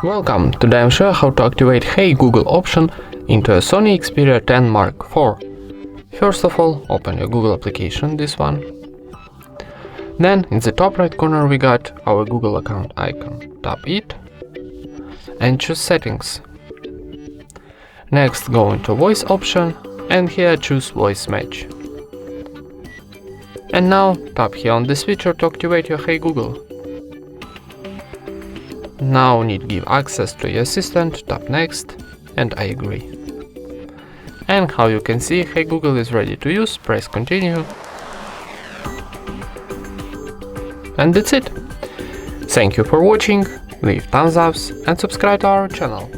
Welcome, today I'm showing how to activate Hey Google option into a Sony Xperia 10 Mark IV. First of all, open your Google application, this one. Then in the top right corner we got our Google account icon. Tap it and choose settings. Next go into voice option and here choose voice match. And now tap here on this feature to activate your Hey Google. Now need give access to your assistant, tap next and I agree. And how you can see, Hey Google is ready to use, press continue. And that's it. Thank you for watching, leave thumbs ups and subscribe to our channel.